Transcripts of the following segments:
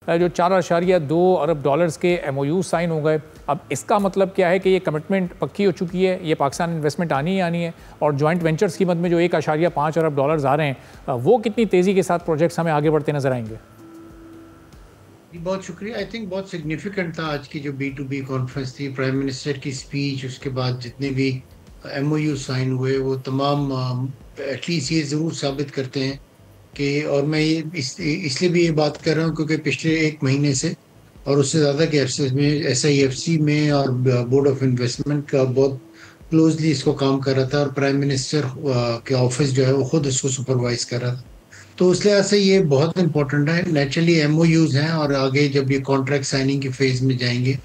जो 4.2 अरब डॉलर्स के MOU sign हो गए। अब इसका मतलब क्या है कि ये कमिटमेंट पक्की हो चुकी है, ये पाकिस्तान इन्वेस्टमेंट आनी ही आनी है, और जॉइंट वेंचर्स की मद में जो 1.5 अरब डॉलर्स आ रहे हैं वो कितनी तेज़ी के साथ प्रोजेक्ट्स हमें आगे बढ़ते नजर आएंगे? बहुत शुक्रिया। आई थिंक बहुत सिग्निफिकेंट था आज की जो B2B कॉन्फ्रेंस थी, प्राइम मिनिस्टर की स्पीच, उसके बाद जितने भी MOU साइन हुए वो तमाम एटलीस्ट ये जरूर साबित करते हैं कि, और मैं ये इसलिए भी ये बात कर रहा हूँ क्योंकि पिछले एक महीने से और उससे ज्यादा के अरसे में SIFC में और बोर्ड ऑफ इन्वेस्टमेंट का बहुत क्लोजली इसको काम कर रहा था, और प्राइम मिनिस्टर के ऑफिस जो है वो खुद इसको सुपरवाइज कर रहा था। तो उस लिहाज से ये बहुत इंपॉर्टेंट है। नेचुरली MOUs हैं, और आगे जब ये कॉन्ट्रैक्ट साइनिंग की फेज में जाएंगे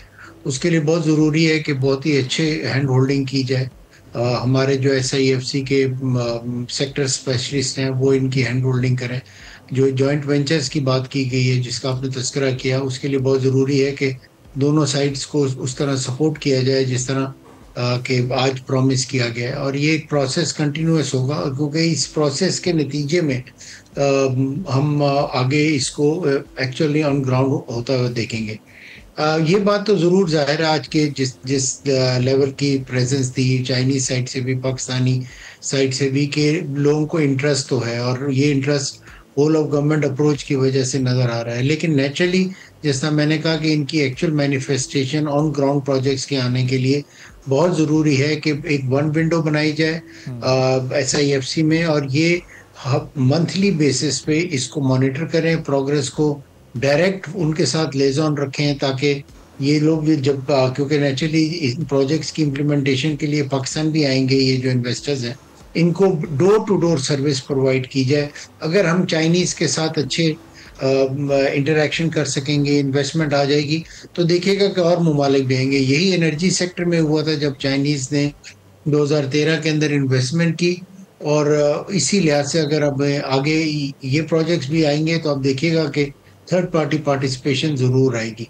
उसके लिए बहुत ज़रूरी है कि बहुत ही अच्छे हैंड होल्डिंग की जाए। हमारे जो SIFC के सेक्टर स्पेशलिस्ट हैं वो इनकी हैंड होल्डिंग करें। जो जॉइंट वेंचर्स की बात की गई है जिसका आपने तस्करा किया, उसके लिए बहुत ज़रूरी है कि दोनों साइड्स को उस तरह सपोर्ट किया जाए जिस तरह कि आज प्रॉमिस किया गया है, और ये एक प्रोसेस कंटिन्यूअस होगा, क्योंकि इस प्रोसेस के नतीजे में हम आगे इसको एक्चुअली ऑन ग्राउंड होता हुआ देखेंगे। ये बात तो जरूर जाहिर है, आज के जिस जिस लेवल की प्रेजेंस थी चाइनीज साइड से भी पाकिस्तानी साइड से भी, कि लोगों को इंटरेस्ट तो है, और ये interest whole of government approach की वजह से नजर आ रहा है। लेकिन नेचुरली जैसा मैंने कहा कि इनकी actual manifestation on ground projects के आने के लिए बहुत जरूरी है कि एक वन विंडो बनाई जाए SIFC में, और ये मंथली बेसिस पे इसको मॉनिटर करें, प्रोग्रेस को डायरेक्ट उनके साथ लेजॉन रखें, ताकि ये लोग भी जब क्योंकि नेचुरली इन प्रोजेक्ट्स की इम्प्लीमेंटेशन के लिए पाकिस्तान भी आएंगे, ये जो इन्वेस्टर्स हैं इनको door to door service provide की जाए। अगर हम चाइनीज के साथ अच्छे इंटरेक्शन कर सकेंगे, इन्वेस्टमेंट आ जाएगी, तो देखिएगा कि और ममालिक भी आएंगे। यही एनर्जी सेक्टर में हुआ था जब चाइनीज ने 2013 के अंदर इन्वेस्टमेंट की, और इसी लिहाज से अगर अब आगे ये प्रोजेक्ट्स भी आएंगे तो आप देखिएगा कि थर्ड पार्टी पार्टिसिपेशन जरूर आएगी।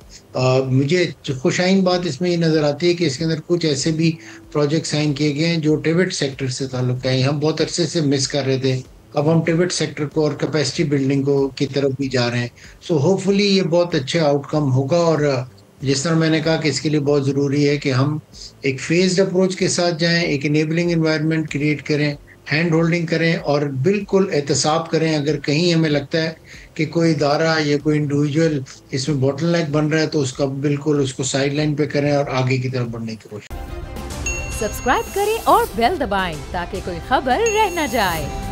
मुझे खुशाइन बात इसमें ये नजर आती है कि इसके अंदर कुछ ऐसे भी प्रोजेक्ट साइन किए गए हैं जो टिबेट सेक्टर से ताल्लुक है। हम बहुत अरसे से मिस कर रहे थे, अब हम टिबेट सेक्टर को और कैपेसिटी बिल्डिंग को की तरफ भी जा रहे हैं। सो होपफुली ये बहुत अच्छा आउटकम होगा, और जिस तरह मैंने कहा कि इसके लिए बहुत जरूरी है कि हम एक फेज्ड अप्रोच के साथ जाएं, एक इनेबलिंग एनवायरनमेंट क्रिएट करें, हैंड होल्डिंग करें, और बिल्कुल एहतसाब करें। अगर कहीं हमें लगता है कि कोई इदारा या कोई इंडिविजुअल इसमें बॉटलनेक बन रहा है तो उसका बिल्कुल उसको साइडलाइन पे करें और आगे की तरफ बढ़ने की कोशिश। सब्सक्राइब करें और बेल दबाएं ताकि कोई खबर रह न जाए।